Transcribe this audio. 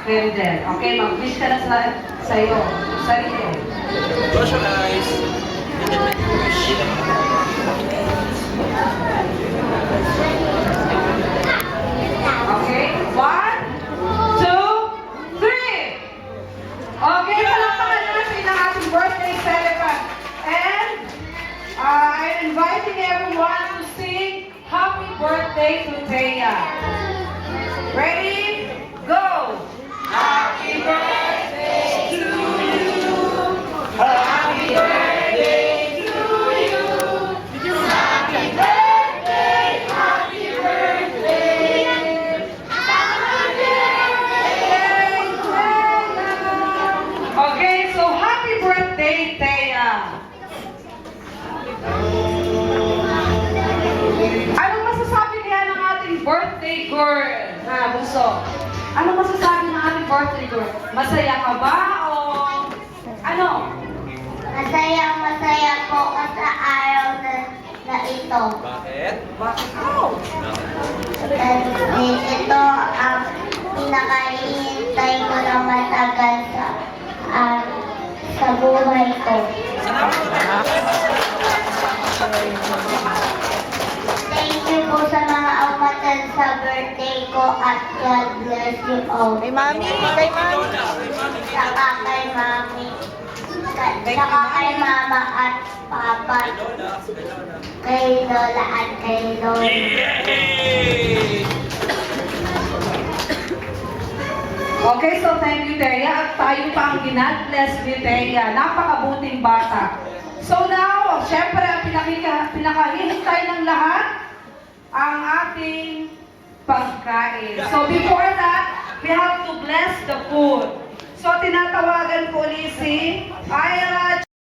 Kendel. Okay, mag-wish ka na sa'yo. Sarili. Close your eyes. You can make a wish. Okay, 1, 2, 3. Okay, palakpakan natin ang ating birthday celebrant. And I'm inviting everyone to sing Happy Birthday to Thea. Ready? Go! Happy birthday to you. Happy birthday to you. Happy birthday, happy birthday. Happy birthday, Thea. Okay, so happy birthday, Thea. Anong masasabi kaya ng ating birthday girl? Ha, Bunso? Anong masasabi ng ating birthday girl? Masaya ka ba o ano? Masaya po ako sa araw na ito. Bakit? Bakit ako? Kasi ito ang pinakahihintay ko na matagal sa buhay ko. Thank you po sa mga umatan sa birthday ko at God bless you all. Kay Mami, kay Mami. Saka kay Mami. Saka kay Mama at Papa. Kay Lola at kay Lola. Yay! Okay, so thank you, Thea. At tayo pa ang ginad-bless ni Thea. Napakabuting bata. So now, syempre, ang pinakahihintay ng lahat, ang ating pagkain. So before that, we have to bless the food. So tinatawagan ko ulit si Aya